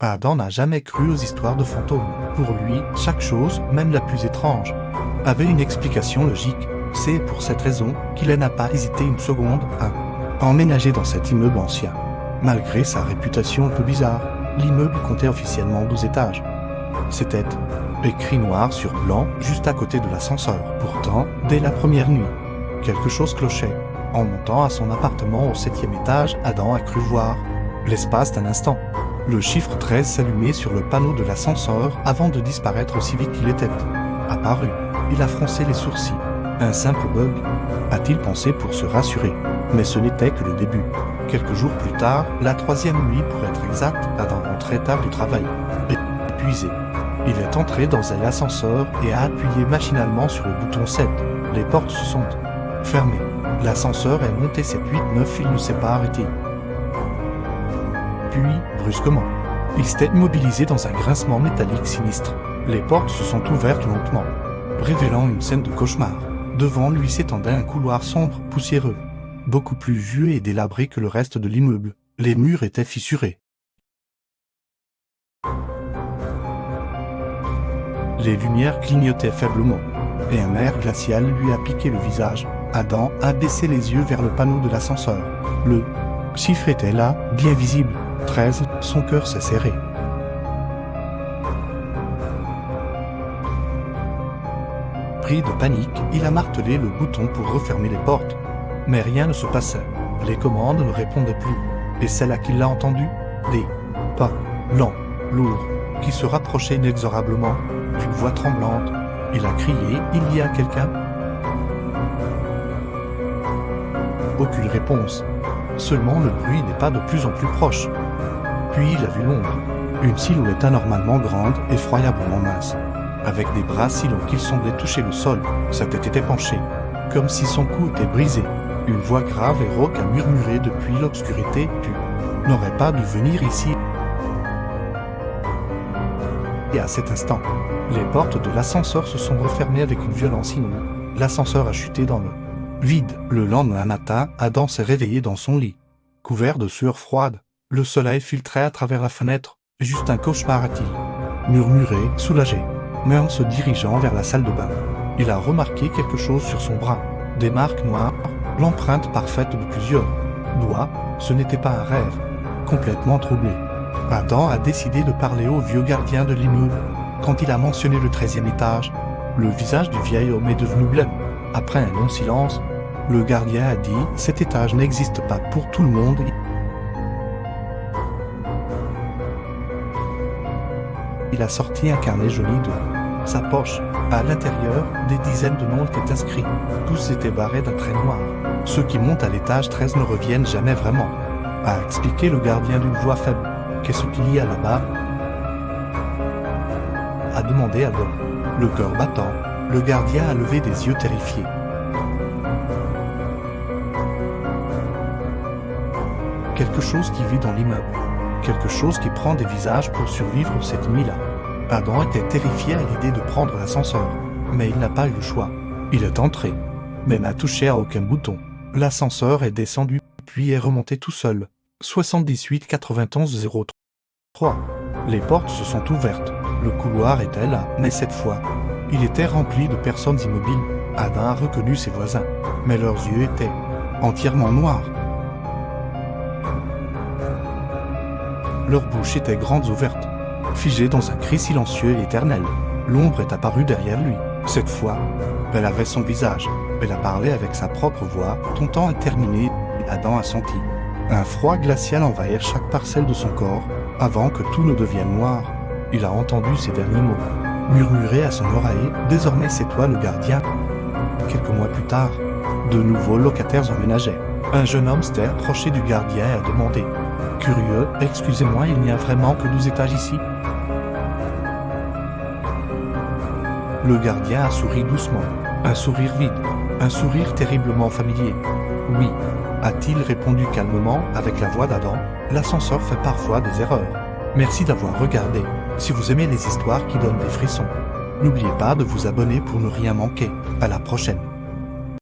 Adam n'a jamais cru aux histoires de fantômes. Pour lui, chaque chose, même la plus étrange, avait une explication logique. C'est pour cette raison qu'il n'a pas hésité une seconde à emménager dans cet immeuble ancien. Malgré sa réputation un peu bizarre, l'immeuble comptait officiellement 12 étages. C'était écrit noir sur blanc juste à côté de l'ascenseur. Pourtant, dès la première nuit, quelque chose clochait. En montant à son appartement au 7e étage, Adam a cru voir, l'espace d'un instant, le chiffre 13 s'allumait sur le panneau de l'ascenseur avant de disparaître aussi vite qu'il était apparu. Il a froncé les sourcils. Un simple bug, a-t-il pensé pour se rassurer. Mais ce n'était que le début. Quelques jours plus tard, la 3e nuit pour être exact, Adam rentrait tard du travail. Épuisé. Il est entré dans un ascenseur et a appuyé machinalement sur le bouton 7. Les portes se sont fermées. L'ascenseur est monté 7, 8, 9, il ne s'est pas arrêté. Puis, brusquement, il s'était immobilisé dans un grincement métallique sinistre. Les portes se sont ouvertes lentement, révélant une scène de cauchemar. Devant lui s'étendait un couloir sombre, poussiéreux, beaucoup plus vieux et délabré que le reste de l'immeuble. Les murs étaient fissurés. Les lumières clignotaient faiblement, et un air glacial lui a piqué le visage. Adam a baissé les yeux vers le panneau de l'ascenseur. Le chiffre était là, bien visible. 13, son cœur s'est serré. Pris de panique, il a martelé le bouton pour refermer les portes. Mais rien ne se passait. Les commandes ne répondaient plus. Et c'est là qu'il l'a entendu, des pas lents, lourds, qui se rapprochaient inexorablement, d'une voix tremblante. Il a crié, il y a quelqu'un? Aucune réponse. Seulement le bruit n'est pas de plus en plus proche. Puis il a vu l'ombre. Une silhouette anormalement grande, effroyablement mince. Avec des bras si longs qu'il semblait toucher le sol, sa tête était penchée, comme si son cou était brisé. Une voix grave et rauque a murmuré depuis l'obscurité, « Tu n'aurais pas dû venir ici ?» Et à cet instant, les portes de l'ascenseur se sont refermées avec une violence inouïe. L'ascenseur a chuté dans le vide. Le lendemain matin, Adam s'est réveillé dans son lit. Couvert de sueur froide, le soleil filtrait à travers la fenêtre. Juste un cauchemar, a-t-il murmuré, soulagé. Mais en se dirigeant vers la salle de bain, il a remarqué quelque chose sur son bras. Des marques noires, l'empreinte parfaite de plusieurs doigts. Ce n'était pas un rêve. Complètement troublé, Adam a décidé de parler au vieux gardien de l'immeuble. Quand il a mentionné le 13e étage, le visage du vieil homme est devenu blême. Après un long silence, le gardien a dit « Cet étage n'existe pas pour tout le monde ». Il a sorti un carnet joli de sa poche. À l'intérieur, des dizaines de noms étaient inscrits. Tous étaient barrés d'un trait noir. Ceux qui montent à l'étage 13 ne reviennent jamais vraiment, a expliqué le gardien d'une voix faible. Qu'est-ce qu'il y a là-bas? A demandé Adam. Le cœur battant, le gardien a levé des yeux terrifiés. Quelque chose qui vit dans l'immeuble. Quelque chose qui prend des visages pour survivre cette nuit-là. Adam était terrifié à l'idée de prendre l'ascenseur, mais il n'a pas eu le choix. Il est entré, mais n'a touché à aucun bouton. L'ascenseur est descendu, puis est remonté tout seul. 78 91 03. Les portes se sont ouvertes. Le couloir était là, mais cette fois, il était rempli de personnes immobiles. Adam a reconnu ses voisins, mais leurs yeux étaient entièrement noirs. Leurs bouches étaient grandes ouvertes, figées dans un cri silencieux et éternel. L'ombre est apparue derrière lui. Cette fois, elle avait son visage. Elle a parlé avec sa propre voix, tentant interminé. Adam a senti un froid glacial envahir chaque parcelle de son corps, avant que tout ne devienne noir. Il a entendu ces derniers mots, murmurer à son oreille. Désormais c'est toi le gardien. Quelques mois plus tard, de nouveaux locataires emménageaient. Un jeune homme s'était approché du gardien et a demandé, curieux, excusez-moi, il n'y a vraiment que 12 étages ici? Le gardien a souri doucement, un sourire vide, un sourire terriblement familier. Oui, a-t-il répondu calmement avec la voix d'Adam. L'ascenseur fait parfois des erreurs. Merci d'avoir regardé. Si vous aimez les histoires qui donnent des frissons, n'oubliez pas de vous abonner pour ne rien manquer. À la prochaine.